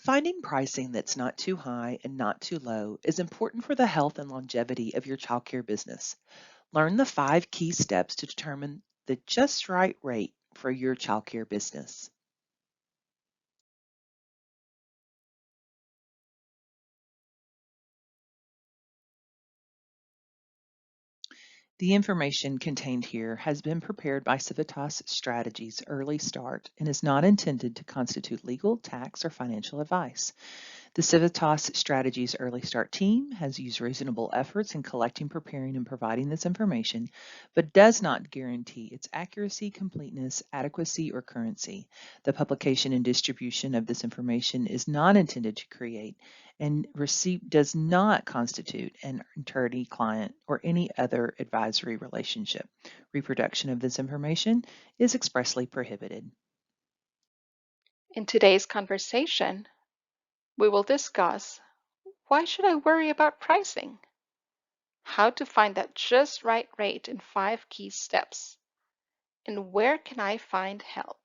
Finding pricing that's not too high and not too low is important for the health and longevity of your childcare business. Learn the 5 key steps to determine the just right rate for your childcare business. The information contained here has been prepared by Civitas Strategies Early Start and is not intended to constitute legal, tax, or financial advice. The Civitas Strategies Early Start team has used reasonable efforts in collecting, preparing, and providing this information, but does not guarantee its accuracy, completeness, adequacy, or currency. The publication and distribution of this information is not intended to create, and receipt does not constitute an attorney-client or any other advisory relationship. Reproduction of this information is expressly prohibited. In today's conversation, we will discuss why should I worry about pricing? How to find that just right rate in 5 key steps, and where can I find help?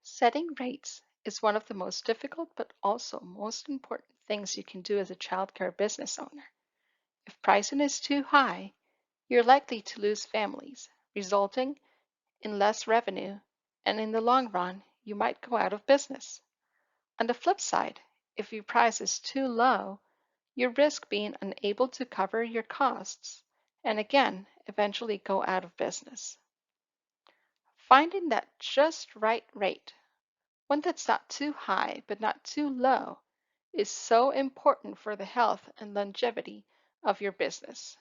Setting rates is one of the most difficult but also most important things you can do as a childcare business owner. If pricing is too high, you're likely to lose families, resulting in less revenue, and in the long run, you might go out of business. On the flip side, if your price is too low, you risk being unable to cover your costs and again, eventually go out of business. Finding that just right rate, one that's not too high but not too low, is so important for the health and longevity of your business.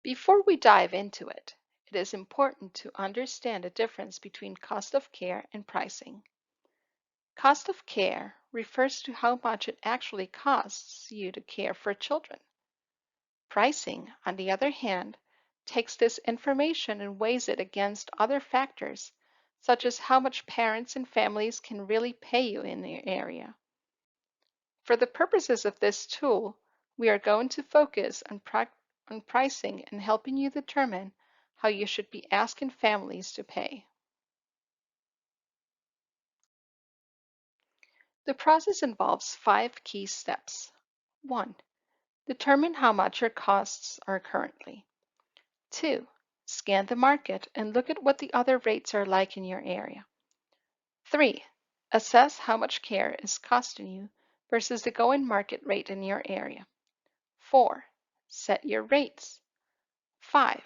Before we dive into it, it is important to understand the difference between cost of care and pricing. Cost of care refers to how much it actually costs you to care for children. Pricing, on the other hand, takes this information and weighs it against other factors, such as how much parents and families can really pay you in your area. For the purposes of this tool, we are going to focus on pricing and helping you determine how you should be asking families to pay. The process involves 5 key steps. 1. Determine how much your costs are currently. 2. Scan the market and look at what the other rates are like in your area. 3. Assess how much care is costing you versus the going market rate in your area. 4. Set your rates. 5.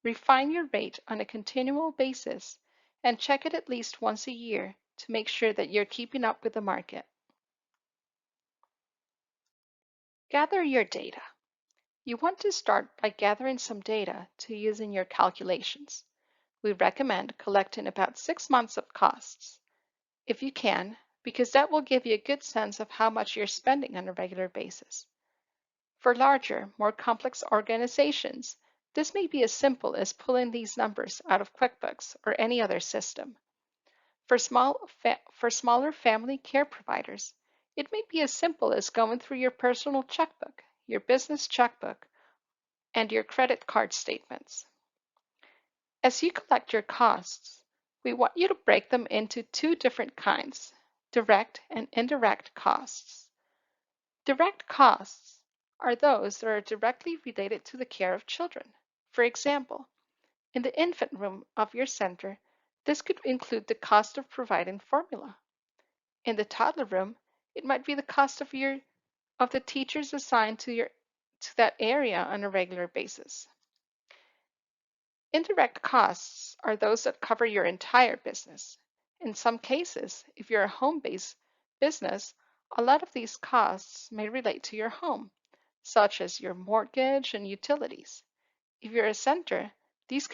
Refine your rate on a continual basis and check it at least once a year to make sure that you're keeping up with the market. Gather your data. You want to start by gathering some data to use in your calculations. We recommend collecting about 6 months of costs, if you can, because that will give you a good sense of how much you're spending on a regular basis. For larger, more complex organizations, this may be as simple as pulling these numbers out of QuickBooks or any other system. For smaller family care providers, it may be as simple as going through your personal checkbook, your business checkbook, and your credit card statements. As you collect your costs, we want you to break them into 2 different kinds, direct and indirect costs. Direct costs are those that are directly related to the care of children. For example, in the infant room of your center, this could include the cost of providing formula. In the toddler room, it might be the cost of the teachers assigned to that area on a regular basis. Indirect costs are those that cover your entire business. In some cases, if you're a home-based business, a lot of these costs may relate to your home, such as your mortgage and utilities. If you're a center, these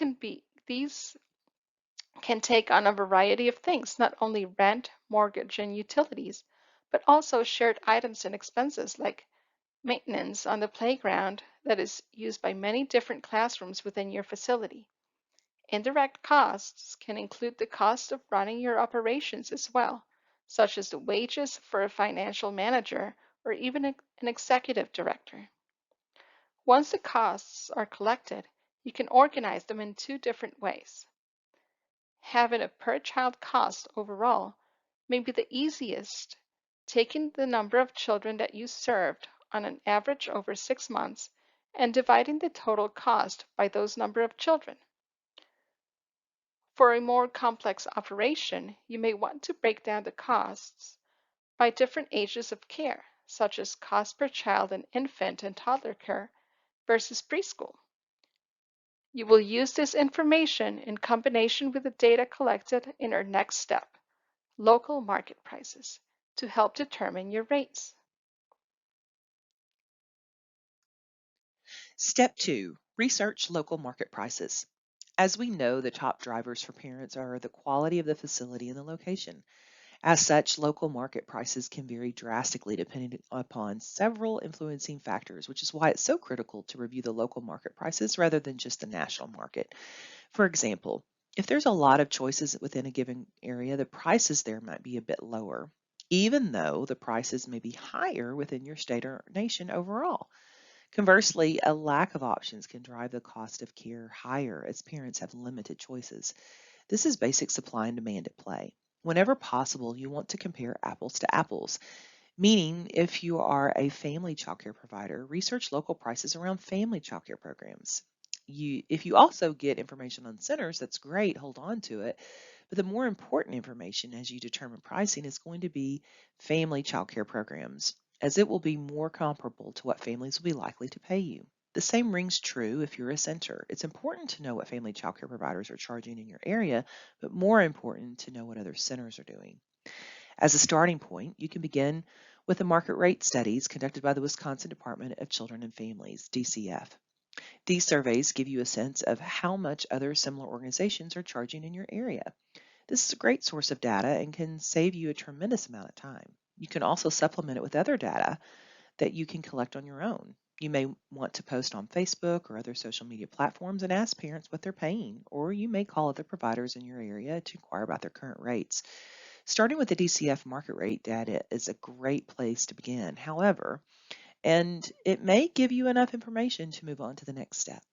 can take on a variety of things, not only rent, mortgage, and utilities, but also shared items and expenses like maintenance on the playground that is used by many different classrooms within your facility. Indirect costs can include the cost of running your operations as well, such as the wages for a financial manager or even an executive director. Once the costs are collected, you can organize them in 2 different ways. Having a per child cost overall may be the easiest, taking the number of children that you served on an average over 6 months and dividing the total cost by those number of children. For a more complex operation, you may want to break down the costs by different ages of care, such as cost per child in infant and toddler care versus preschool. You will use this information in combination with the data collected in our next step, local market prices, to help determine your rates. Step 2, research local market prices. As we know, the top drivers for parents are the quality of the facility and the location. As such, local market prices can vary drastically depending upon several influencing factors, which is why it's so critical to review the local market prices rather than just the national market. For example, if there's a lot of choices within a given area, the prices there might be a bit lower, even though the prices may be higher within your state or nation overall. Conversely, a lack of options can drive the cost of care higher as parents have limited choices. This is basic supply and demand at play. Whenever possible, you want to compare apples to apples, meaning if you are a family childcare provider, research local prices around family childcare programs. If you also get information on centers, that's great, hold on to it. But the more important information as you determine pricing is going to be family childcare programs, as it will be more comparable to what families will be likely to pay you. The same rings true if you're a center. It's important to know what family childcare providers are charging in your area, but more important to know what other centers are doing. As a starting point, you can begin with the market rate studies conducted by the Wisconsin Department of Children and Families, DCF. These surveys give you a sense of how much other similar organizations are charging in your area. This is a great source of data and can save you a tremendous amount of time. You can also supplement it with other data that you can collect on your own. You may want to post on Facebook or other social media platforms and ask parents what they're paying, or you may call other providers in your area to inquire about their current rates. Starting with the DCF market rate data is a great place to begin, however, and it may give you enough information to move on to the next step.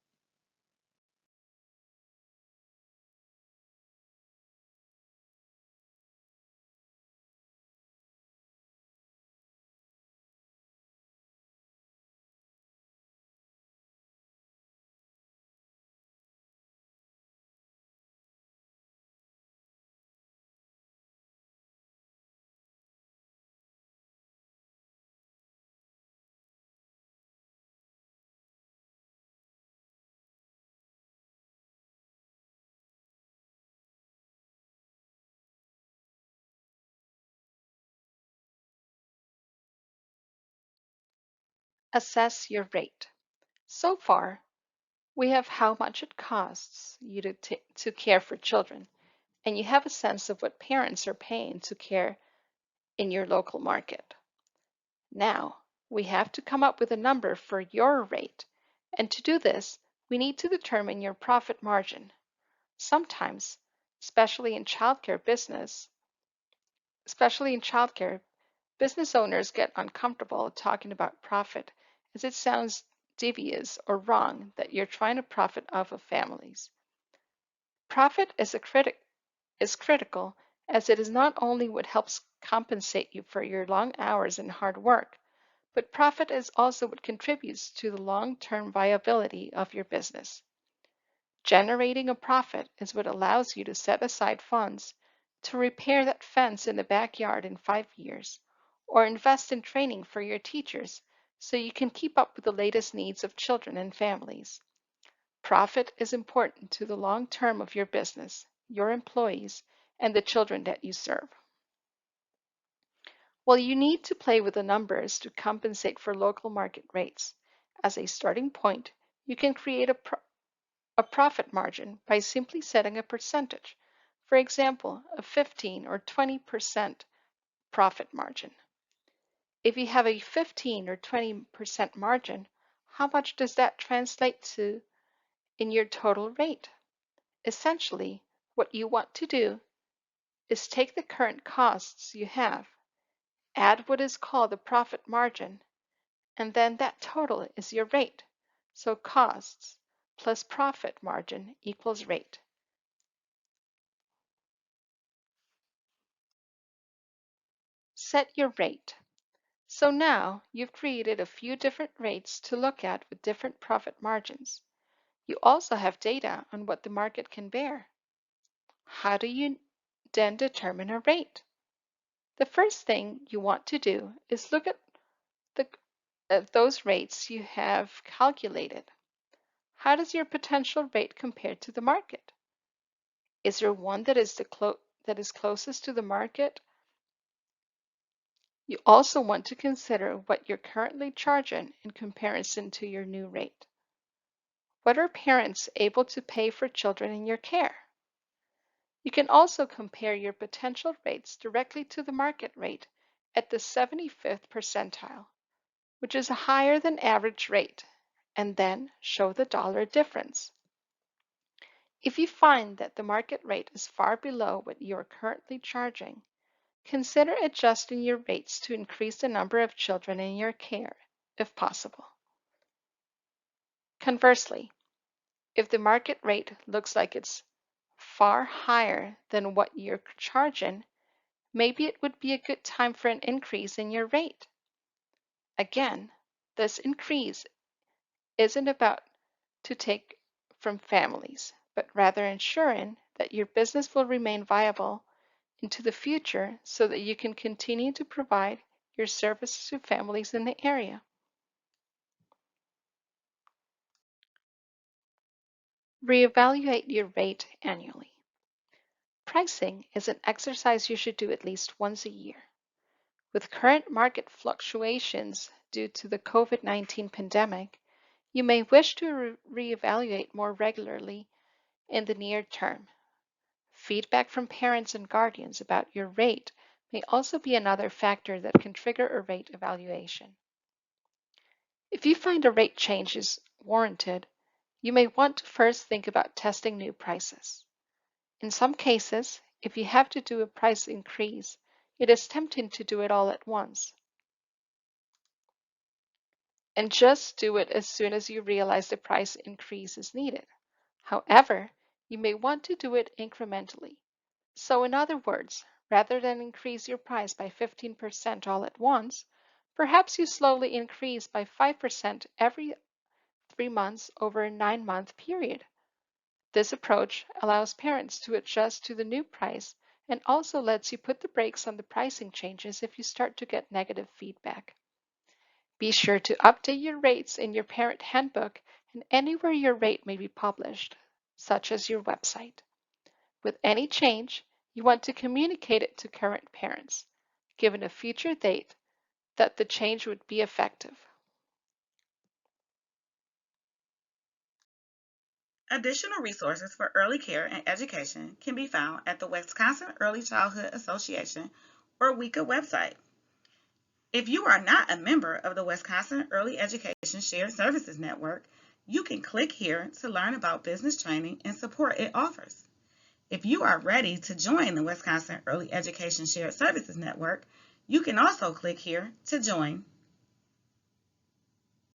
Assess your rate. So far, we have how much it costs you to care for children, and you have a sense of what parents are paying to care in your local market. Now, we have to come up with a number for your rate, and to do this, we need to determine your profit margin. Sometimes, especially in childcare business, especially in childcare, business owners get uncomfortable talking about profit as it sounds devious or wrong that you're trying to profit off of families. Profit is critical as it is not only what helps compensate you for your long hours and hard work, but profit is also what contributes to the long-term viability of your business. Generating a profit is what allows you to set aside funds to repair that fence in the backyard in 5 years, or invest in training for your teachers so you can keep up with the latest needs of children and families. Profit is important to the long term of your business, your employees, and the children that you serve. Well, you need to play with the numbers to compensate for local market rates. As a starting point, you can create a profit margin by simply setting a percentage. For example, a 15 or 20% profit margin. If you have a 15 or 20% margin, how much does that translate to in your total rate? Essentially, what you want to do is take the current costs you have, add what is called the profit margin, and then that total is your rate. So costs plus profit margin equals rate. Set your rate. So now you've created a few different rates to look at with different profit margins. You also have data on what the market can bear. How do you then determine a rate? The first thing you want to do is look the, at those rates you have calculated. How does your potential rate compare to the market? Is there one that is closest to the market? You also want to consider what you're currently charging in comparison to your new rate. What are parents able to pay for children in your care? You can also compare your potential rates directly to the market rate at the 75th percentile, which is a higher than average rate, and then show the dollar difference. If you find that the market rate is far below what you are currently charging, consider adjusting your rates to increase the number of children in your care, if possible. Conversely, if the market rate looks like it's far higher than what you're charging, maybe it would be a good time for an increase in your rate. Again, this increase isn't about to take from families, but rather ensuring that your business will remain viable into the future so that you can continue to provide your services to families in the area. Reevaluate your rate annually. Pricing is an exercise you should do at least once a year. With current market fluctuations due to the COVID-19 pandemic, you may wish to reevaluate more regularly in the near term. Feedback from parents and guardians about your rate may also be another factor that can trigger a rate evaluation. If you find a rate change is warranted, you may want to first think about testing new prices. In some cases, if you have to do a price increase, it is tempting to do it all at once. And just do it as soon as you realize the price increase is needed. However, you may want to do it incrementally. So in other words, rather than increase your price by 15% all at once, perhaps you slowly increase by 5% every 3 months over a 9-month period. This approach allows parents to adjust to the new price and also lets you put the brakes on the pricing changes if you start to get negative feedback. Be sure to update your rates in your parent handbook and anywhere your rate may be published, such as your website. With any change, you want to communicate it to current parents, given a future date that the change would be effective. Additional resources for early care and education can be found at the Wisconsin Early Childhood Association or WICA website. If you are not a member of the Wisconsin Early Education Shared Services Network, you can click here to learn about business training and support it offers. If you are ready to join the Wisconsin Early Education Shared Services Network, you can also click here to join.